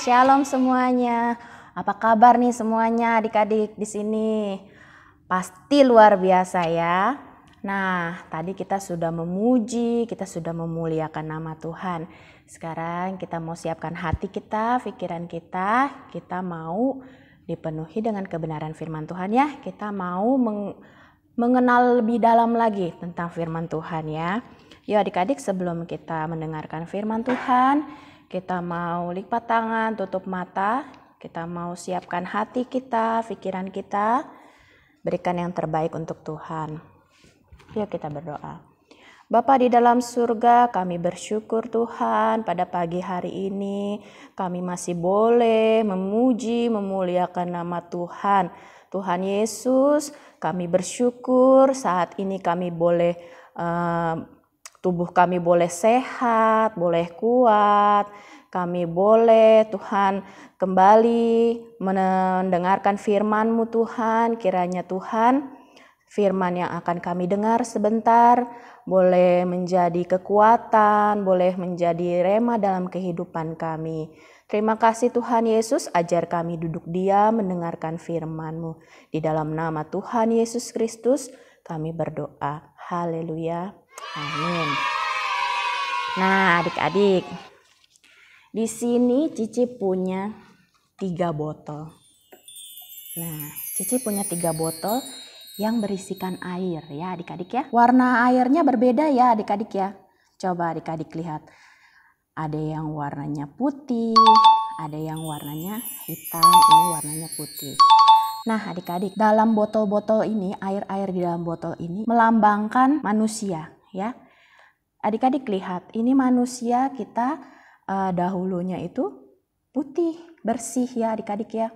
Shalom semuanya. Apa kabar nih semuanya adik-adik di sini? Pasti luar biasa ya. Nah, tadi kita sudah memuji, kita sudah memuliakan nama Tuhan. Sekarang kita mau siapkan hati kita, pikiran kita mau dipenuhi dengan kebenaran firman Tuhan ya. Kita mau mengenal lebih dalam lagi tentang firman Tuhan ya. Yuk adik-adik, sebelum kita mendengarkan firman Tuhan, kita mau lipat tangan, tutup mata, kita mau siapkan hati kita, pikiran kita, berikan yang terbaik untuk Tuhan. Yuk kita berdoa. Bapa di dalam surga, kami bersyukur Tuhan pada pagi hari ini kami masih boleh memuji, memuliakan nama Tuhan. Tuhan Yesus, kami bersyukur saat ini kami boleh tubuh kami boleh sehat, boleh kuat. Kami boleh Tuhan kembali mendengarkan firman-Mu Tuhan. Kiranya Tuhan firman yang akan kami dengar sebentar boleh menjadi kekuatan, boleh menjadi rema dalam kehidupan kami. Terima kasih Tuhan Yesus, ajar kami duduk diam mendengarkan firman-Mu. Di dalam nama Tuhan Yesus Kristus kami berdoa. Haleluya. Amin. Nah, adik-adik, di sini Cici punya 3 botol. Nah, Cici punya 3 botol yang berisikan air ya adik-adik ya. Warna airnya berbeda ya adik-adik ya. Coba adik-adik lihat. Ada yang warnanya putih, ada yang warnanya hitam, ini warnanya putih. Nah adik-adik, dalam botol-botol ini, air-air di dalam botol ini melambangkan manusia ya. Adik-adik lihat, ini manusia kita dahulunya itu putih, bersih ya adik-adik ya.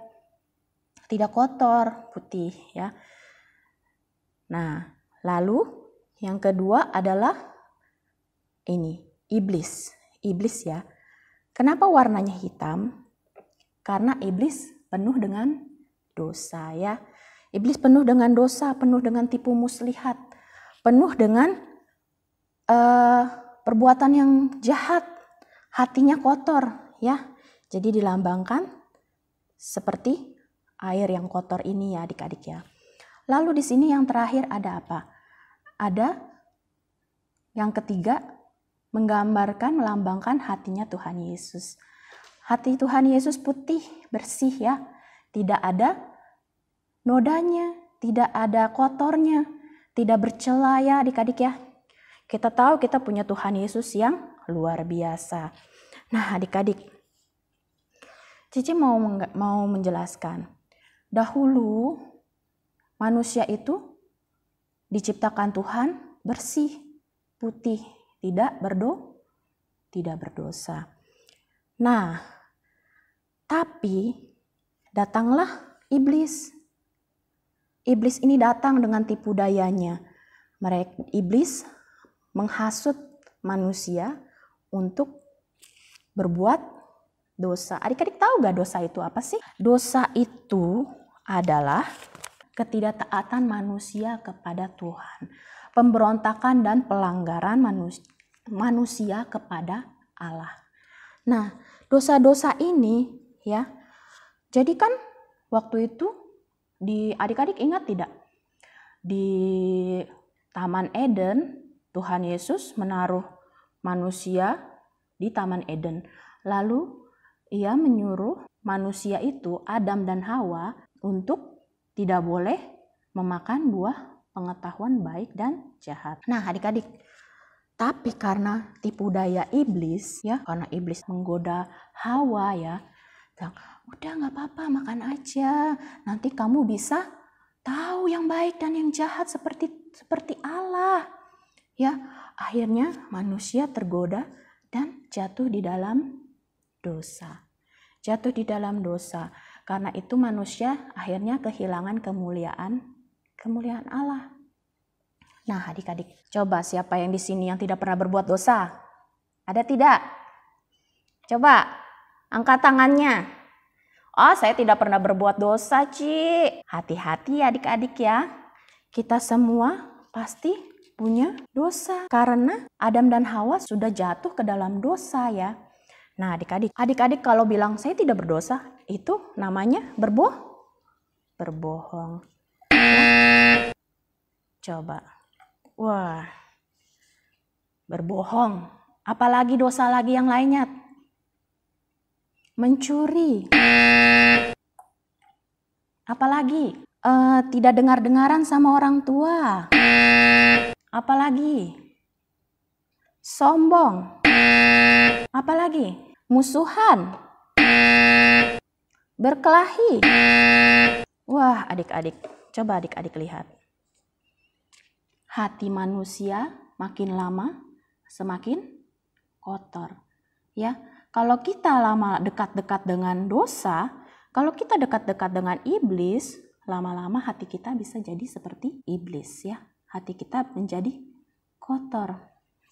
Tidak kotor, putih ya. Nah, lalu yang kedua adalah ini, iblis. Iblis ya. Kenapa warnanya hitam? Karena iblis penuh dengan dosa ya. Iblis penuh dengan dosa, penuh dengan tipu muslihat, penuh dengan perbuatan yang jahat, hatinya kotor ya. Jadi dilambangkan seperti air yang kotor ini ya adik-adik ya. Lalu di sini yang terakhir ada apa? Ada yang ketiga, menggambarkan, melambangkan hatinya Tuhan Yesus. Hati Tuhan Yesus putih, bersih ya. Tidak ada nodanya, tidak ada kotornya, tidak bercela ya adik-adik ya. Kita tahu kita punya Tuhan Yesus yang luar biasa. Nah adik-adik, Cici mau menjelaskan. Dahulu manusia itu diciptakan Tuhan bersih, putih, tidak berdosa. Nah, tapi datanglah iblis. Iblis ini datang dengan tipu dayanya. Iblis menghasut manusia untuk berbuat dosa. Adik-adik tahu gak dosa itu apa sih? Dosa itu adalah ketidaktaatan manusia kepada Tuhan. Pemberontakan dan pelanggaran manusia kepada Allah. Nah, dosa-dosa ini ya. Jadi kan waktu itu adik-adik ingat tidak? Di Taman Eden, Tuhan Yesus menaruh manusia di Taman Eden. Lalu ia menyuruh manusia itu, Adam dan Hawa, untuk tidak boleh memakan buah pengetahuan baik dan jahat. Nah adik-adik, tapi karena tipu daya iblis ya, karena iblis menggoda Hawa ya, udah gak apa-apa makan aja, nanti kamu bisa tahu yang baik dan yang jahat seperti Allah. Ya, akhirnya manusia tergoda dan jatuh di dalam dosa. Jatuh di dalam dosa. Karena itu manusia akhirnya kehilangan kemuliaan Allah. Nah, adik-adik, coba siapa yang di sini yang tidak pernah berbuat dosa? Ada tidak? Coba angkat tangannya. Oh, saya tidak pernah berbuat dosa, Ci. Hati-hati ya adik-adik ya. Kita semua pasti punya dosa karena Adam dan Hawa sudah jatuh ke dalam dosa ya. Nah, adik-adik kalau bilang saya tidak berdosa, itu namanya berbohong. Coba. Wah. Berbohong. Apalagi dosa lagi yang lainnya? Mencuri. Apalagi? Tidak dengar-dengaran sama orang tua. Apalagi? Sombong. Apalagi? Musuhan. Berkelahi. Wah, adik-adik, coba adik-adik lihat. Hati manusia makin lama semakin kotor. Ya, kalau kita lama dekat-dekat dengan dosa, kalau kita dekat-dekat dengan iblis, lama-lama hati kita bisa jadi seperti iblis ya. Hati kita menjadi kotor.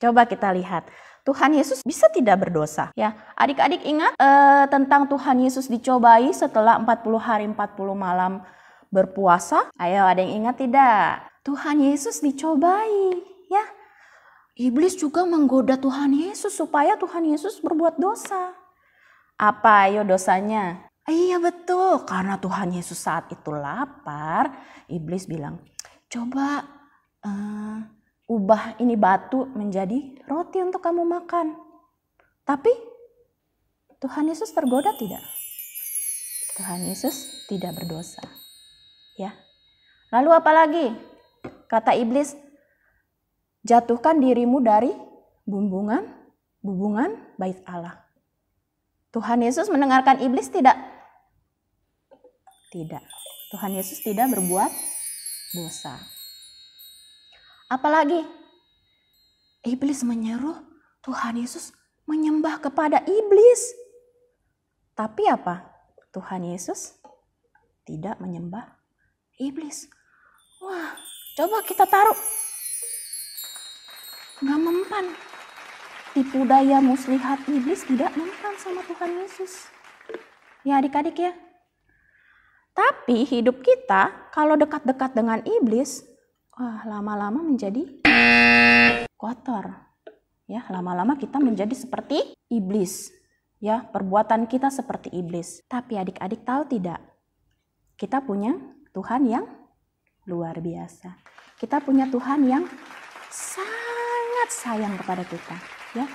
Coba kita lihat, Tuhan Yesus bisa tidak berdosa ya. Adik-adik ingat tentang Tuhan Yesus dicobai setelah 40 hari 40 malam berpuasa? Ayo, ada yang ingat tidak? Tuhan Yesus dicobai ya. Iblis juga menggoda Tuhan Yesus supaya Tuhan Yesus berbuat dosa. Apa ayo dosanya? Iya betul, karena Tuhan Yesus saat itu lapar, iblis bilang, coba ubah ini batu menjadi roti untuk kamu makan. Tapi Tuhan Yesus tergoda tidak? Tuhan Yesus tidak berdosa. Ya. Lalu apa lagi? Kata iblis, jatuhkan dirimu dari bumbungan bait Allah. Tuhan Yesus mendengarkan iblis tidak? Tidak. Tuhan Yesus tidak berbuat dosa. Apalagi? Iblis menyeru Tuhan Yesus menyembah kepada iblis. Tapi apa? Tuhan Yesus tidak menyembah iblis. Wah, coba kita taruh. Nggak mempan. Tipu daya muslihat iblis tidak mempan sama Tuhan Yesus. Ya adik-adik ya. Tapi hidup kita kalau dekat-dekat dengan iblis, wah lama-lama menjadi kotor. Ya, lama-lama kita menjadi seperti iblis. Ya, perbuatan kita seperti iblis. Tapi adik-adik tahu tidak? Kita punya Tuhan yang luar biasa. Kita punya Tuhan yang sangat sayang kepada kita. Ya,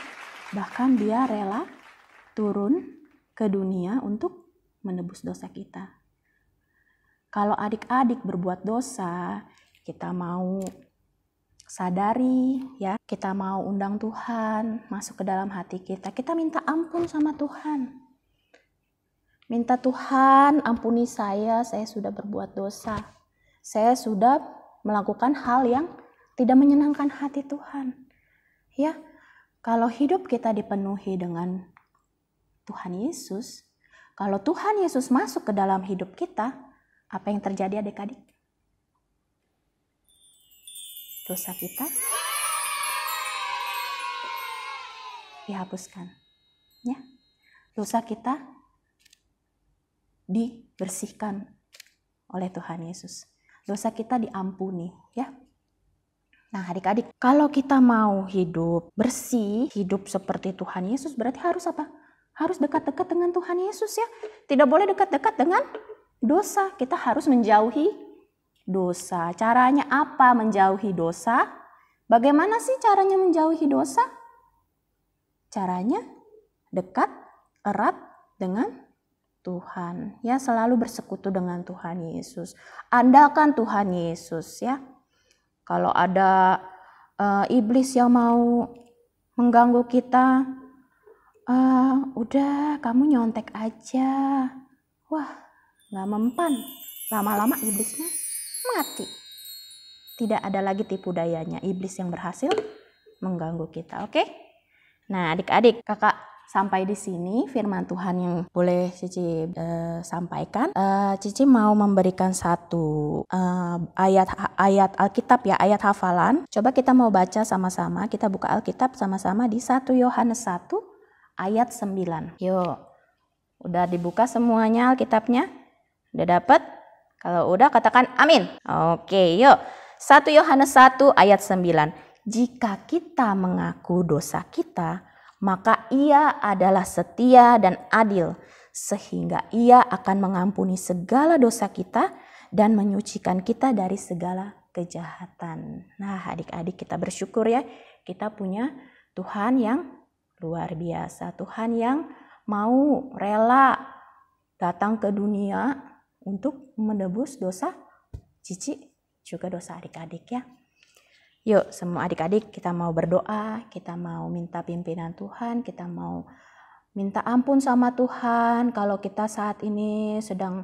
bahkan dia rela turun ke dunia untuk menebus dosa kita. Kalau adik-adik berbuat dosa, kita mau sadari ya, kita mau undang Tuhan masuk ke dalam hati kita. Kita minta ampun sama Tuhan. Minta Tuhan ampuni saya sudah berbuat dosa. Saya sudah melakukan hal yang tidak menyenangkan hati Tuhan. Ya, kalau hidup kita dipenuhi dengan Tuhan Yesus, kalau Tuhan Yesus masuk ke dalam hidup kita, apa yang terjadi adik-adik? Dosa kita dihapuskan. Ya. Dosa kita dibersihkan oleh Tuhan Yesus. Dosa kita diampuni, ya. Nah, adik-adik, kalau kita mau hidup bersih, hidup seperti Tuhan Yesus, berarti harus apa? Harus dekat-dekat dengan Tuhan Yesus ya. Tidak boleh dekat-dekat dengan dosa. Kita harus menjauhi dosa. Caranya apa menjauhi dosa? Bagaimana sih caranya menjauhi dosa? Caranya dekat, erat dengan Tuhan. Ya, selalu bersekutu dengan Tuhan Yesus. Andalkan Tuhan Yesus ya. Kalau ada iblis yang mau mengganggu kita, udah kamu nyontek aja. Wah, gak mempan. Lama-lama iblisnya mati. Tidak ada lagi tipu dayanya. Iblis yang berhasil mengganggu kita. Oke? Nah, adik-adik, kakak sampai di sini firman Tuhan yang boleh Cici sampaikan. Cici mau memberikan satu ayat Alkitab ya, ayat hafalan. Coba kita mau baca sama-sama. Kita buka Alkitab sama-sama di 1 Yohanes 1 ayat 9. Yuk. Udah dibuka semuanya Alkitabnya? Udah dapat? Kalau udah katakan amin. Oke, yuk. 1 Yohanes 1 ayat 9. Jika kita mengaku dosa kita, maka Ia adalah setia dan adil, sehingga Ia akan mengampuni segala dosa kita dan menyucikan kita dari segala kejahatan. Nah, adik-adik, kita bersyukur ya, kita punya Tuhan yang luar biasa, Tuhan yang mau rela datang ke dunia untuk menebus dosa Cici juga dosa adik-adik ya. Yuk semua adik-adik, kita mau berdoa, kita mau minta pimpinan Tuhan, kita mau minta ampun sama Tuhan kalau kita saat ini sedang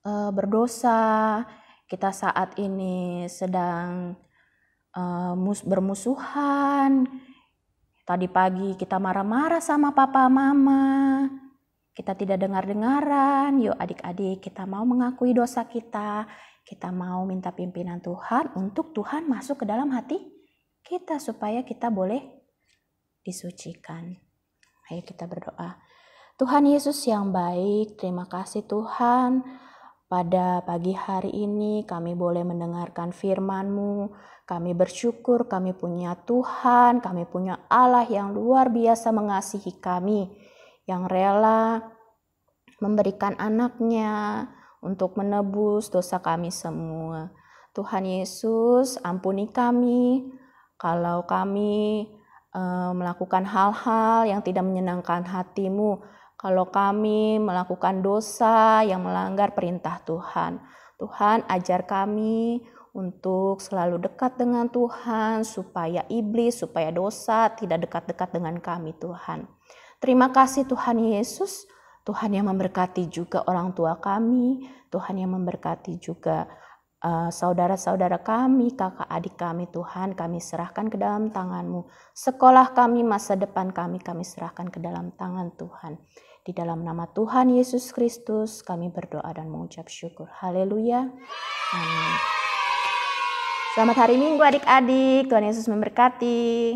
berdosa, kita saat ini sedang bermusuhan. Tadi pagi kita marah-marah sama papa mama, kita tidak dengar-dengaran. Yuk adik-adik, kita mau mengakui dosa kita mau minta pimpinan Tuhan untuk Tuhan masuk ke dalam hati kita supaya kita boleh disucikan. Ayo kita berdoa. Tuhan Yesus yang baik, terima kasih Tuhan. Pada pagi hari ini kami boleh mendengarkan firman-Mu. Kami bersyukur kami punya Tuhan, kami punya Allah yang luar biasa mengasihi kami, yang rela memberikan anaknya untuk menebus dosa kami semua. Tuhan Yesus, ampuni kami kalau kami melakukan hal-hal yang tidak menyenangkan hati-Mu, kalau kami melakukan dosa yang melanggar perintah Tuhan. Tuhan, ajar kami untuk selalu dekat dengan Tuhan, supaya iblis, supaya dosa tidak dekat-dekat dengan kami Tuhan. Terima kasih Tuhan Yesus, Tuhan yang memberkati juga orang tua kami, Tuhan yang memberkati juga saudara-saudara kami, kakak adik kami Tuhan, kami serahkan ke dalam tangan-Mu. Sekolah kami, masa depan kami serahkan ke dalam tangan Tuhan. Di dalam nama Tuhan Yesus Kristus kami berdoa dan mengucap syukur. Haleluya. Amin. Selamat hari Minggu adik-adik, Tuhan Yesus memberkati.